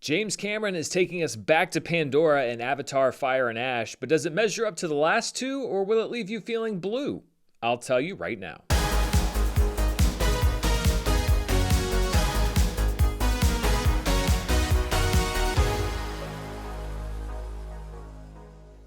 James Cameron is taking us back to Pandora in Avatar: Fire and Ash, but does it measure up to the last two, or will it leave you feeling blue? I'll tell you right now.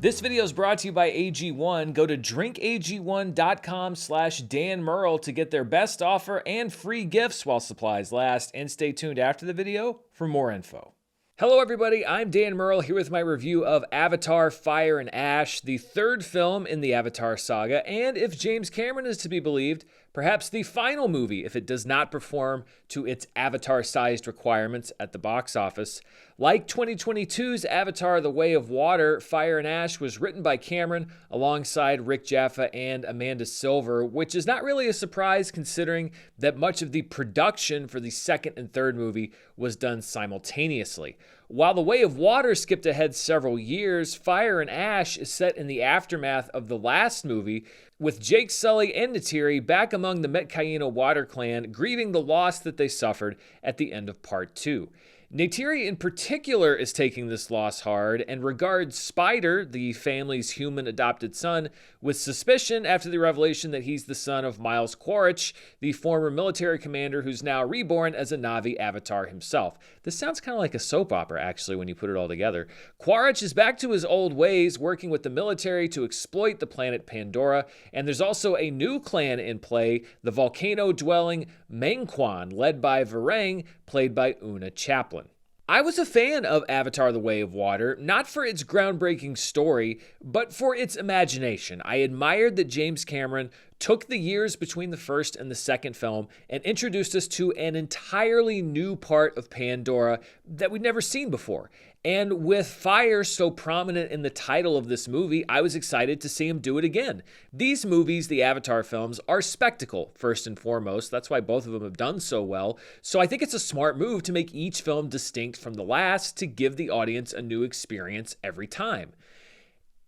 This video is brought to you by AG1. Go to drinkag1.com/Dan Murrell to get their best offer and free gifts while supplies last, and stay tuned after the video for more info. Hello everybody, I'm Dan Murrell here with my review of Avatar: Fire and Ash, the third film in the Avatar saga, and if James Cameron is to be believed, perhaps the final movie if it does not perform to its Avatar-sized requirements at the box office. Like 2022's Avatar: The Way of Water, Fire and Ash was written by Cameron alongside Rick Jaffa and Amanda Silver, which is not really a surprise considering that much of the production for the second and third movie was done simultaneously. While The Way of Water skipped ahead several years, Fire and Ash is set in the aftermath of the last movie, with Jake Sully and Neytiri back among the Metkayina water clan, grieving the loss that they suffered at the end of Part 2. Neytiri in particular is taking this loss hard and regards Spider, the family's human adopted son, with suspicion after the revelation that he's the son of Miles Quaritch, the former military commander who's now reborn as a Na'vi avatar himself. This sounds kind of like a soap opera, actually, when you put it all together. Quaritch is back to his old ways, working with the military to exploit the planet Pandora, and there's also a new clan in play, the volcano-dwelling Mengquan, led by Varang, played by Una Chaplin. I was a fan of Avatar: The Way of Water, not for its groundbreaking story, but for its imagination. I admired that James Cameron took the years between the first and the second film and introduced us to an entirely new part of Pandora that we'd never seen before. And with fire so prominent in the title of this movie, I was excited to see him do it again. These movies, the Avatar films, are spectacle, first and foremost. That's why both of them have done so well. So I think it's a smart move to make each film distinct from the last to give the audience a new experience every time.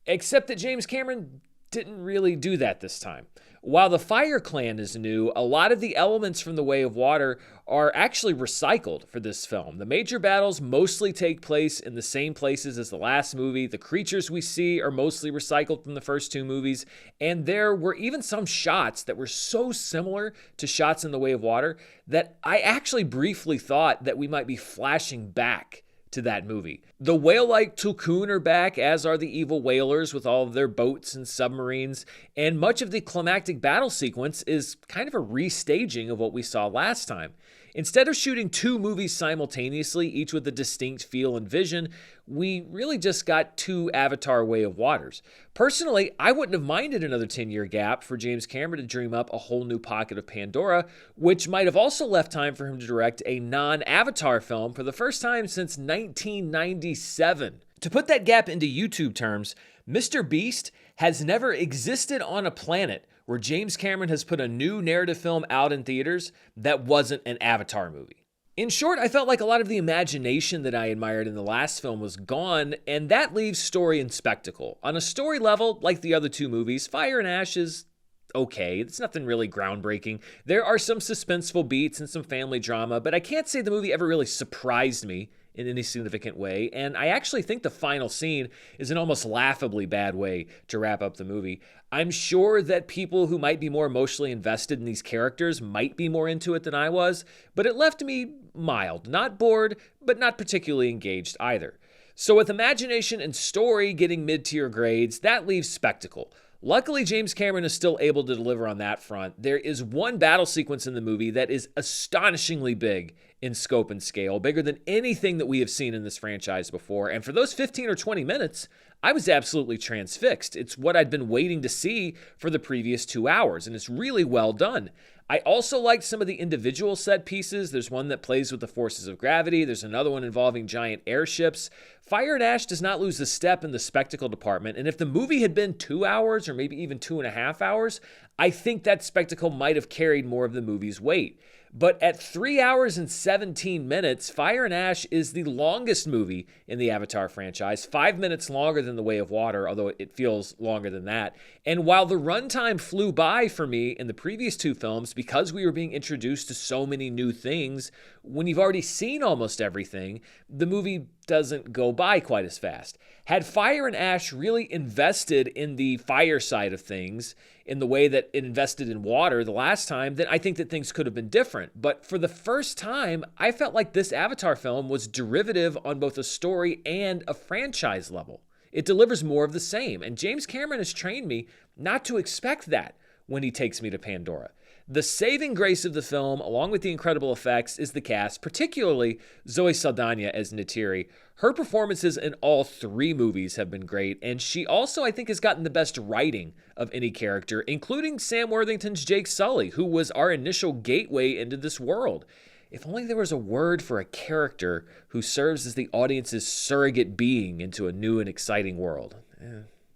Except that James Cameron didn't really do that this time. While the Fire Clan is new, a lot of the elements from The Way of Water are actually recycled for this film. The major battles mostly take place in the same places as the last movie. The creatures we see are mostly recycled from the first two movies. And there were even some shots that were so similar to shots in The Way of Water that I actually briefly thought that we might be flashing back to that movie. The whale-like Tulkun are back, as are the evil whalers with all of their boats and submarines, and much of the climactic battle sequence is kind of a restaging of what we saw last time. Instead of shooting two movies simultaneously, each with a distinct feel and vision, we really just got two Avatar: Way of Waters. Personally, I wouldn't have minded another 10-year gap for James Cameron to dream up a whole new pocket of Pandora, which might have also left time for him to direct a non-Avatar film for the first time since 1997. To put that gap into YouTube terms, Mr. Beast has never existed on a planet where James Cameron has put a new narrative film out in theaters that wasn't an Avatar movie. In short, I felt like a lot of the imagination that I admired in the last film was gone, and that leaves story and spectacle. On a story level, like the other two movies, Fire and Ash is okay. It's nothing really groundbreaking. There are some suspenseful beats and some family drama, but I can't say the movie ever really surprised me in any significant way, and I actually think the final scene is an almost laughably bad way to wrap up the movie. I'm sure that people who might be more emotionally invested in these characters might be more into it than I was, but it left me mild, not bored, but not particularly engaged either. So with imagination and story getting mid-tier grades, that leaves spectacle. Luckily, James Cameron is still able to deliver on that front. There is one battle sequence in the movie that is astonishingly big in scope and scale, bigger than anything that we have seen in this franchise before. And for those 15 or 20 minutes, I was absolutely transfixed. It's what I'd been waiting to see for the previous 2 hours, and it's really well done. I also liked some of the individual set pieces. There's one that plays with the forces of gravity. There's another one involving giant airships. Fire and Ash does not lose a step in the spectacle department, and if the movie had been 2 hours or maybe even 2.5 hours, I think that spectacle might have carried more of the movie's weight. But at 3 hours and 17 minutes, Fire and Ash is the longest movie in the Avatar franchise, 5 minutes longer than The Way of Water, although it feels longer than that. And while the runtime flew by for me in the previous two films, because we were being introduced to so many new things, when you've already seen almost everything, the movie doesn't go by quite as fast. Had Fire and Ash really invested in the fire side of things in the way that it invested in water the last time, then I think that things could have been different. But for the first time, I felt like this Avatar film was derivative on both a story and a franchise level. It delivers more of the same, and James Cameron has trained me not to expect that when he takes me to Pandora. The saving grace of the film, along with the incredible effects, is the cast, particularly Zoe Saldana as Neytiri. Her performances in all three movies have been great, and she also, I think, has gotten the best writing of any character, including Sam Worthington's Jake Sully, who was our initial gateway into this world. If only there was a word for a character who serves as the audience's surrogate being into a new and exciting world.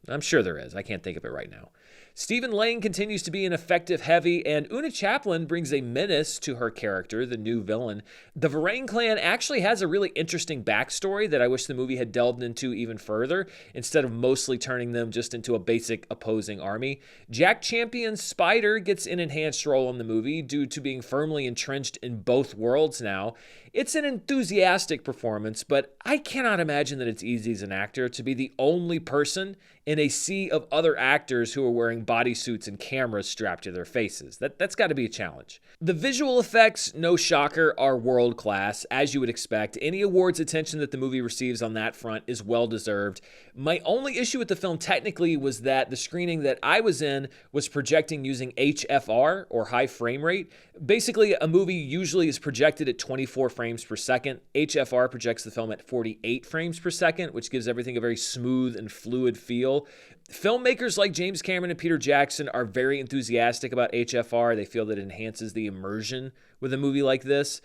I'm sure there is. I can't think of it right now. Stephen Lang continues to be an effective heavy, and Una Chaplin brings a menace to her character, the new villain. The Varang clan actually has a really interesting backstory that I wish the movie had delved into even further, instead of mostly turning them just into a basic opposing army. Jack Champion's Spider gets an enhanced role in the movie due to being firmly entrenched in both worlds now. It's an enthusiastic performance, but I cannot imagine that it's easy as an actor to be the only person in a sea of other actors who are wearing bodysuits and cameras strapped to their faces. That's got to be a challenge. The visual effects, no shocker, are world class, as you would expect. Any awards attention that the movie receives on that front is well deserved. My only issue with the film technically was that the screening that I was in was projecting using HFR, or high frame rate. Basically, a movie usually is projected at 24 frames per second. HFR projects the film at 48 frames per second, which gives everything a very smooth and fluid feel. Filmmakers like James Cameron and Peter Jackson are very enthusiastic about HFR. They feel that it enhances the immersion with a movie like this.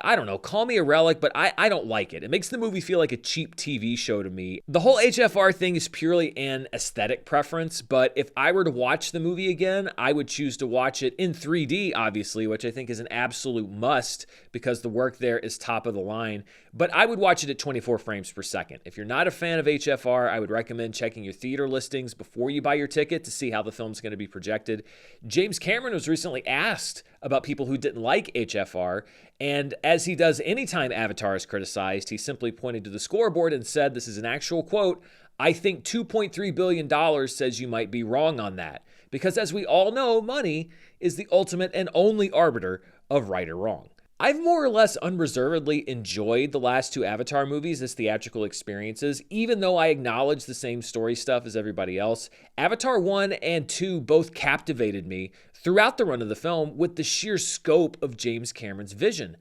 I don't know, call me a relic, but I don't like it. It makes the movie feel like a cheap TV show to me. The whole HFR thing is purely an aesthetic preference, but if I were to watch the movie again, I would choose to watch it in 3D, obviously, which I think is an absolute must because the work there is top of the line. But I would watch it at 24 frames per second. If you're not a fan of HFR, I would recommend checking your theater listings before you buy your ticket to see how the film's going to be projected. James Cameron was recently asked about people who didn't like HFR, and as he does anytime Avatar is criticized, he simply pointed to the scoreboard and said, this is an actual quote, "I think $2.3 billion says you might be wrong on that." Because as we all know, money is the ultimate and only arbiter of right or wrong. I've more or less unreservedly enjoyed the last two Avatar movies as theatrical experiences, even though I acknowledge the same story stuff as everybody else. Avatar 1 and 2 both captivated me throughout the run of the film with the sheer scope of James Cameron's vision.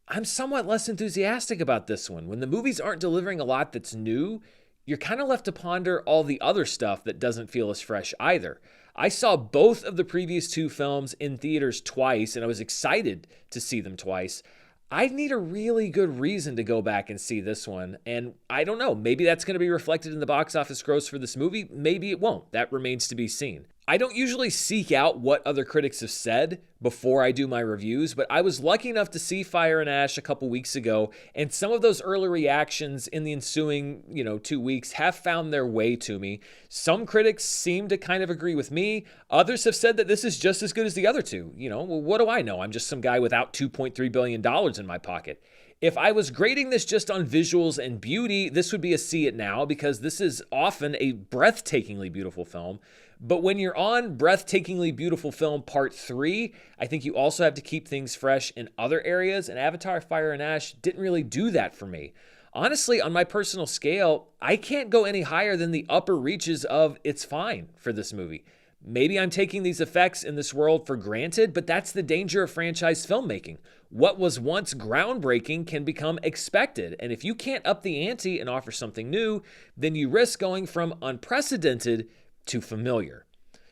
I'm somewhat less enthusiastic about this one. When the movies aren't delivering a lot that's new, you're kind of left to ponder all the other stuff that doesn't feel as fresh either. I saw both of the previous two films in theaters twice, and I was excited to see them twice. I need a really good reason to go back and see this one, and I don't know, maybe that's going to be reflected in the box office gross for this movie, maybe it won't. That remains to be seen. I don't usually seek out what other critics have said before I do my reviews, but I was lucky enough to see Fire and Ash a couple weeks ago, and some of those early reactions in the ensuing, 2 weeks have found their way to me. Some critics seem to kind of agree with me. Others have said that this is just as good as the other two. Well, what do I know? I'm just some guy without $2.3 billion in my pocket. If I was grading this just on visuals and beauty, this would be a see it now because this is often a breathtakingly beautiful film. But when you're on Breathtakingly Beautiful Film Part 3, I think you also have to keep things fresh in other areas, and Avatar Fire and Ash didn't really do that for me. Honestly, on my personal scale, I can't go any higher than the upper reaches of it's fine for this movie. Maybe I'm taking these effects in this world for granted, but that's the danger of franchise filmmaking. What was once groundbreaking can become expected, and if you can't up the ante and offer something new, then you risk going from unprecedented to familiar.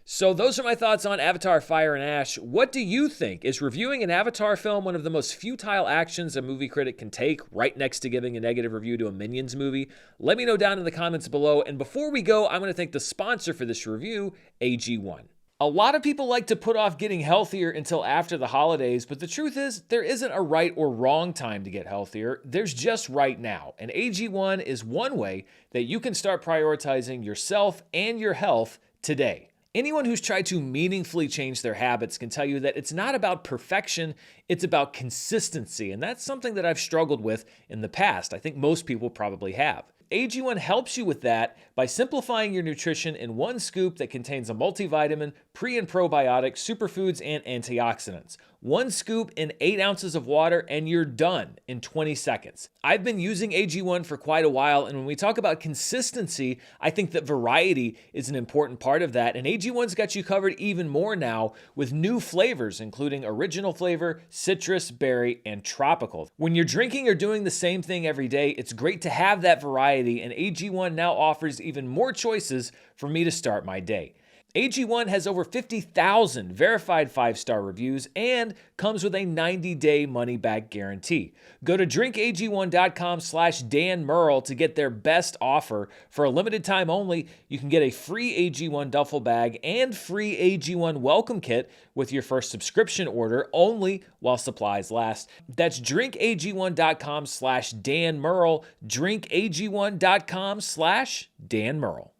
So those are my thoughts on Avatar Fire and Ash. What do you think? Is reviewing an Avatar film one of the most futile actions a movie critic can take, right next to giving a negative review to a Minions movie? Let me know down in the comments below. And before we go, I'm going to thank the sponsor for this review, AG1. A lot of people like to put off getting healthier until after the holidays, but the truth is, there isn't a right or wrong time to get healthier. There's just right now. And AG1 is one way that you can start prioritizing yourself and your health today. Anyone who's tried to meaningfully change their habits can tell you that it's not about perfection, it's about consistency. And that's something that I've struggled with in the past. I think most people probably have. AG1 helps you with that by simplifying your nutrition in one scoop that contains a multivitamin, pre- and probiotic, superfoods, and antioxidants. One scoop in 8 ounces of water and you're done in 20 seconds. I've been using AG1 for quite a while, and when we talk about consistency, I think that variety is an important part of that, and AG1's got you covered even more now with new flavors, including original flavor, citrus, berry, and tropical. When you're drinking or doing the same thing every day, it's great to have that variety, and AG1 now offers even more choices for me to start my day. AG1 has over 50,000 verified 5-star reviews and comes with a 90-day money-back guarantee. Go to drinkag1.com/Dan Murrell to get their best offer. For a limited time only, you can get a free AG1 duffel bag and free AG1 welcome kit with your first subscription order only while supplies last. That's drinkag1.com/Dan Murrell, drinkag1.com/Dan Murrell.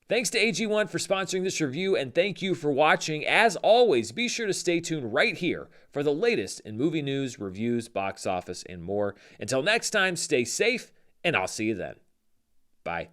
Thanks to AG1 for sponsoring this review, and thank you for watching. As always, be sure to stay tuned right here for the latest in movie news, reviews, box office, and more. Until next time, stay safe, and I'll see you then. Bye.